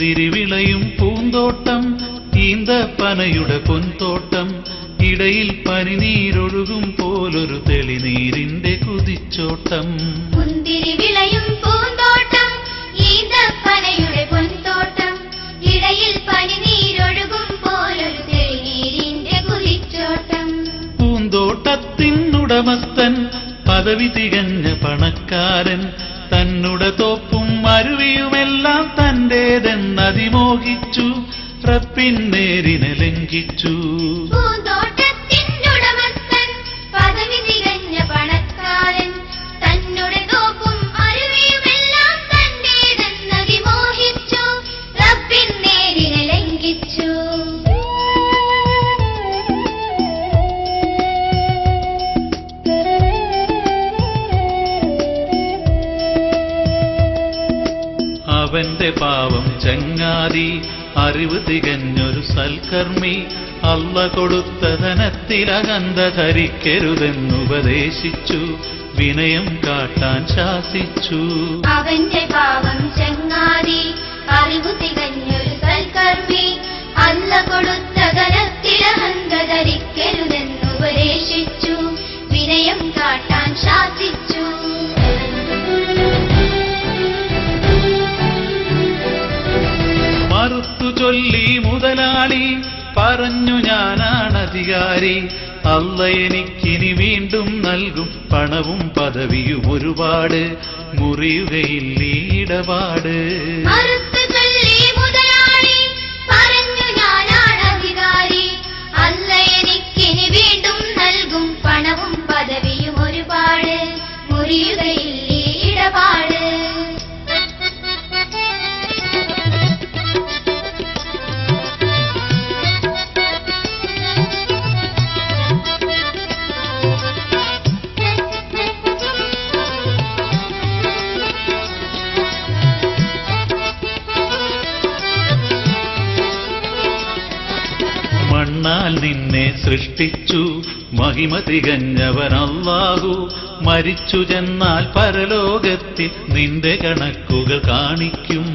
മുന്തിരി വിളയും പൂന്തോട്ടം, ഈന്തപ്പനയുടെ പൊൻതോട്ടം, ഇടയിൽ പനിനീരൊഴുകും പോലൊരു തെളിനീരിന്റെ കുതിച്ചോട്ടം. മുന്തിരി വിളയും പൂന്തോട്ടം, ഈന്തപ്പനയുടെ പൊൻതോട്ടം, ഇടയിൽ പനിനീരൊഴുകും പോലൊരു തെളിനീരിന്റെ കുതിച്ചോട്ടം. പൂന്തോട്ടത്തിനുടമസ്ഥൻ പദവി തികഞ്ഞ പണക്കാരൻ, തന്നുടെ തോപ്പും അരുവിയുമെല്ലാം തന്റേതെന്നതിമോഹിച്ചു, റബ്ബിൻ നേരിനെ ലംഘിച്ചു. പൂന്തോട്ടത്തിനുടമസ്ഥൻ പദവി തികഞ്ഞ പണക്കാരൻ, തന്നുടെ തോപ്പും അരുവിയുമെല്ലാം തന്റേതെന്നതിമോഹിച്ചു, റബ്ബിൻ നേരിനെ ലംഘിച്ചു. അവന്റെ പാവം ചങ്ങാതി അറിവ് തികഞ്ഞൊരു സൽക്കർമ്മി, അള്ള കൊടുത്ത ധനത്തിലകന്ത ധരിക്കരുതെന്നുപദേശിച്ചു, വിനയം കാട്ടാൻ ശാസിച്ചു. അവന്റെ പാവം ചങ്ങാതി അറിവ് തികഞ്ഞൊരു സൽക്കർമ്മി, അള്ള കൊടുത്ത ധനത്തിലകന്ത ധരിക്കരുതെന്നുപദേശിച്ചു, വിനയം കാട്ടാൻ ശാസിച്ചു. മറുത്തു ചൊല്ലി മുതലാളി പറഞ്ഞു, ഞാനാണധികാരി, അള്ള എനിക്കിനി വീണ്ടും നൽകും പണവും പദവിയും ഒരുപാട്, മുറിയുകയില്ല ഇടപാട്. മറുത്തു ചൊല്ലി മുതലാളി പറഞ്ഞു, ഞാനാണധികാരി, അള്ള എനിക്കിനി വീണ്ടും നൽകും പണവും പദവിയും ഒരുപാട്, മുറിയുകയില്ല ഇടപാട്. മണ്ണാൽ നിന്നെ സൃഷ്ടിച്ചു മഹിമ തികഞ്ഞവൻ അല്ലാഹു, മരിച്ചു ചെന്നാൽ പരലോകത്തിൽ നിന്റെ കണക്കുകൾ കാണിക്കും,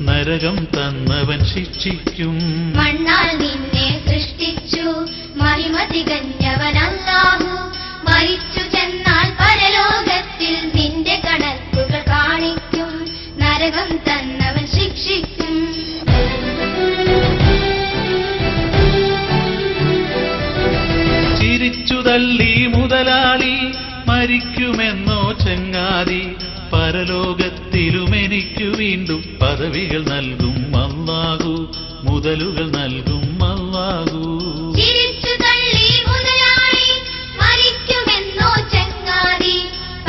നരകം തന്നവൻ ശിക്ഷിക്കും. മണ്ണാൽ നിന്നെ സൃഷ്ടിച്ചു മഹിമ തികഞ്ഞവൻ അല്ലാഹു, മരിച്ചു ചെന്നാൽ പരലോകത്തിൽ നിന്റെ കണക്കുകൾ കാണിക്കും, നരകം തന്നവൻ ശിക്ഷിക്കും. ചിരിച്ചു തള്ളി മുതലാളി മരിക്കുമെന്നോ ചങ്ങാതി, പരലോകത്തിലും എനിക്കു വീണ്ടും പദവികൾ നൽകും അല്ലാഹു, മുതലുകൾ നൽകും അല്ലാഹു. ചിരിച്ചു തള്ളി മുതലാളി മരിക്കുമെന്നോ ചങ്ങാതി,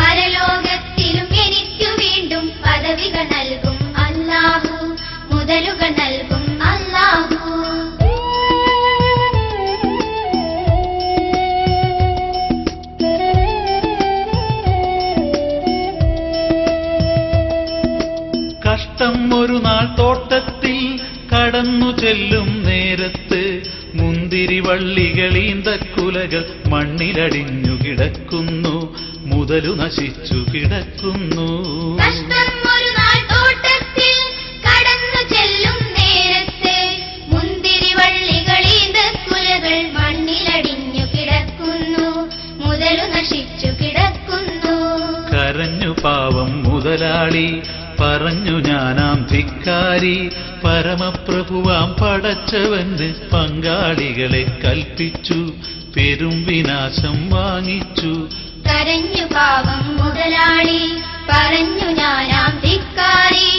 പരലോകത്തിലും എനിക്കു വീണ്ടും പദവികൾ നൽകും അല്ലാഹു, മുതലുകൾ നൽകും അല്ലാഹു. കഷ്ടം ഒരു നാൾ തോട്ടത്തിൽ കടന്നു ചെല്ലും നേരത്ത്, മുന്തിരി വള്ളികളീന്തക്കുലകൾ മണ്ണിലടിഞ്ഞു കിടക്കുന്നു, മുതലു നശിച്ചു കിടക്കുന്നു. കഷ്ടം ഒരു നാൾ തോട്ടത്തിൽ കടന്നു ചെല്ലും നേരത്ത്, മുന്തിരി വള്ളികളീന്തക്കുലകൾ മണ്ണിലടിഞ്ഞു കിടക്കുന്നു, മുതലു നശിച്ചു കിടക്കുന്നു. കരഞ്ഞു പാവം മുതലാളി പറഞ്ഞു, ഞാനാം ധിക്കാരി, പരമപ്രഭുവാം പടച്ചവന് പങ്കാളികളെ കൽപ്പിച്ചു, പെരും വിനാശം വാങ്ങിച്ചു. കരഞ്ഞു പാവം മുതലാളി പറഞ്ഞു, ഞാനാം ധിക്കാരി,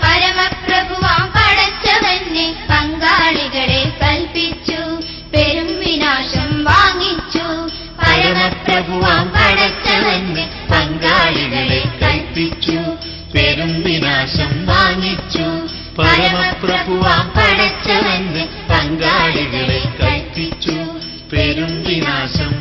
പരമപ്രഭുവാം പടച്ചവന് പങ്കാളികളെ കൽപ്പിച്ചു, പെരും വിനാശം വാങ്ങിച്ചു. പരമപ്രഭുവാം പടച്ചവന് പങ്കാളികളെ കൽപ്പിച്ചു, പെരും വിനാശം വാങ്ങിച്ചു. പരമപ്രഭുവാം പടച്ചവന് പങ്കാളികളെ കൽപ്പിച്ചു, പെരും വിനാശം